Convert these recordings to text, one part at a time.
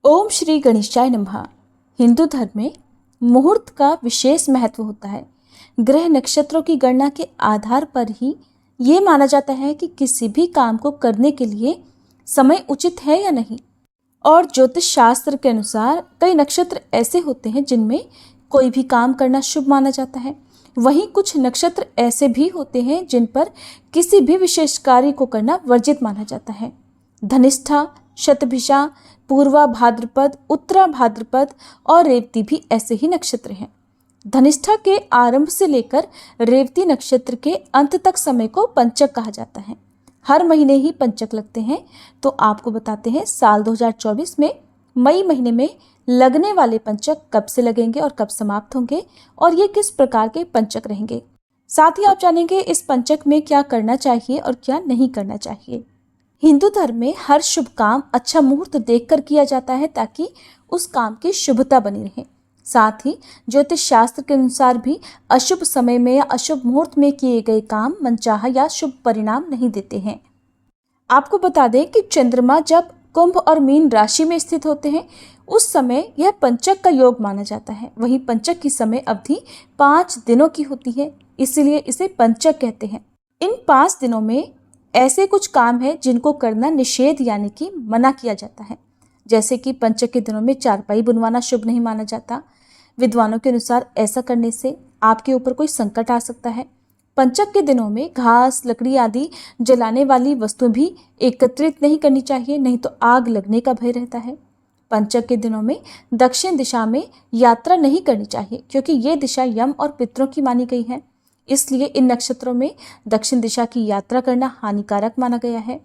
ओम श्री गणेशाय नमः। हिंदू धर्म में मुहूर्त का विशेष महत्व होता है। ग्रह नक्षत्रों की गणना के आधार पर ही ये माना जाता है कि किसी भी काम को करने के लिए समय उचित है या नहीं। और ज्योतिष शास्त्र के अनुसार कई नक्षत्र ऐसे होते हैं जिनमें कोई भी काम करना शुभ माना जाता है। वहीं कुछ नक्षत्र ऐसे भी होते हैं जिन पर किसी भी विशेष कार्य को करना वर्जित माना जाता है। धनिष्ठा, शतभिषा, पूर्वा भाद्रपद, उत्तरा भाद्रपद और रेवती भी ऐसे ही नक्षत्र हैं। धनिष्ठा के आरंभ से लेकर रेवती नक्षत्र के अंत तक समय को पंचक कहा जाता है। हर महीने ही पंचक लगते हैं। तो आपको बताते हैं साल 2024 में मई महीने में लगने वाले पंचक कब से लगेंगे और कब समाप्त होंगे और ये किस प्रकार के पंचक रहेंगे। साथ ही आप जानेंगे इस पंचक में क्या करना चाहिए और क्या नहीं करना चाहिए। हिंदू धर्म में हर शुभ काम अच्छा मुहूर्त देखकर किया जाता है ताकि उस काम की शुभता बनी रहे। साथ ही ज्योतिष शास्त्र के अनुसार भी अशुभ समय में या अशुभ मुहूर्त में किए गए काम मनचाहा या शुभ परिणाम नहीं देते हैं। आपको बता दें कि चंद्रमा जब कुंभ और मीन राशि में स्थित होते हैं उस समय यह पंचक का योग माना जाता है। वहीं पंचक की समय अवधि 5 दिनों की होती है, इसलिए इसे पंचक कहते हैं। इन 5 दिनों में ऐसे कुछ काम है जिनको करना निषेध यानी कि मना किया जाता है। जैसे कि पंचक के दिनों में चारपाई बुनवाना शुभ नहीं माना जाता। विद्वानों के अनुसार ऐसा करने से आपके ऊपर कोई संकट आ सकता है। पंचक के दिनों में घास, लकड़ी आदि जलाने वाली वस्तु भी एकत्रित नहीं करनी चाहिए, नहीं तो आग लगने का भय रहता है। पंचक के दिनों में दक्षिण दिशा में यात्रा नहीं करनी चाहिए क्योंकि ये दिशा यम और पितरों की मानी गई है। इसलिए इन नक्षत्रों में दक्षिण दिशा की यात्रा करना हानिकारक माना गया है।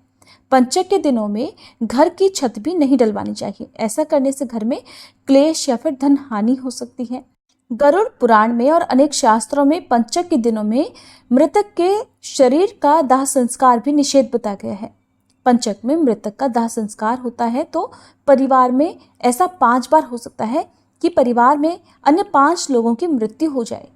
पंचक के दिनों में घर की छत भी नहीं डलवानी चाहिए। ऐसा करने से घर में क्लेश या फिर धन हानि हो सकती है। गरुड़ पुराण में और अनेक शास्त्रों में पंचक के दिनों में मृतक के शरीर का दाह संस्कार भी निषेध बताया गया है। पंचक में मृतक का दाह संस्कार होता है तो परिवार में ऐसा 5 बार हो सकता है कि परिवार में अन्य 5 लोगों की मृत्यु हो जाए,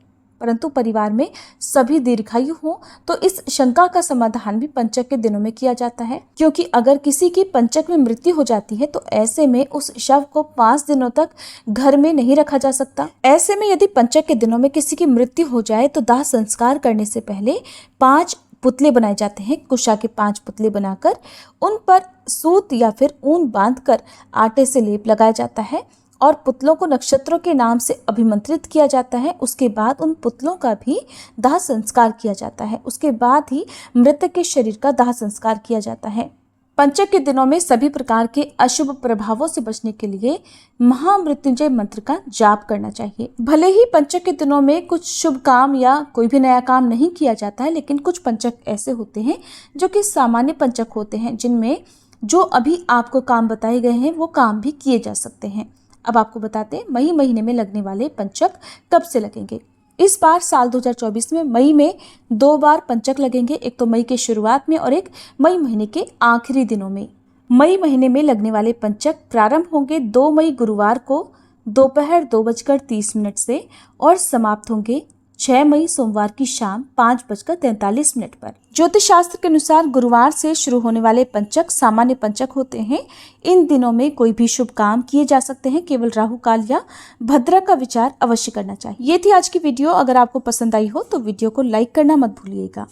परंतु परिवार में सभी दीर्घायु हो तो इस शंका का समाधान भी पंचक के दिनों में किया जाता है। क्योंकि अगर किसी की पंचक में मृत्यु हो जाती है तो ऐसे में उस शव को 5 दिनों तक घर में नहीं रखा जा सकता। ऐसे में यदि पंचक के दिनों में किसी की मृत्यु हो जाए तो दाह संस्कार करने से पहले 5 पुतले बनाए जाते हैं। कुशा के 5 पुतले बनाकर उन पर सूत या फिर ऊन बांधकर आटे से लेप लगाया जाता है और पुतलों को नक्षत्रों के नाम से अभिमंत्रित किया जाता है। उसके बाद उन पुतलों का भी दाह संस्कार किया जाता है। उसके बाद ही मृतक के शरीर का दाह संस्कार किया जाता है। पंचक के दिनों में सभी प्रकार के अशुभ प्रभावों से बचने के लिए महामृत्युंजय मंत्र का जाप करना चाहिए। भले ही पंचक के दिनों में कुछ शुभ काम या कोई भी नया काम नहीं किया जाता है, लेकिन कुछ पंचक ऐसे होते हैं जो कि सामान्य पंचक होते हैं जिनमें जो अभी आपको काम बताए गए हैं वो काम भी किए जा सकते हैं। अब आपको बताते हैं मई महीने में लगने वाले पंचक कब से लगेंगे। इस बार साल 2024 में मई में 2 बार पंचक लगेंगे, एक तो मई के शुरुआत में और एक मई महीने के आखिरी दिनों में। मई महीने में लगने वाले पंचक प्रारंभ होंगे 2 मई गुरुवार को दोपहर 2:30 से और समाप्त होंगे 6 मई सोमवार की शाम 5:43 पर। ज्योतिष शास्त्र के अनुसार गुरुवार से शुरू होने वाले पंचक सामान्य पंचक होते हैं। इन दिनों में कोई भी शुभ काम किए जा सकते हैं, केवल राहु काल या भद्रा का विचार अवश्य करना चाहिए। ये थी आज की वीडियो। अगर आपको पसंद आई हो तो वीडियो को लाइक करना मत भूलिएगा।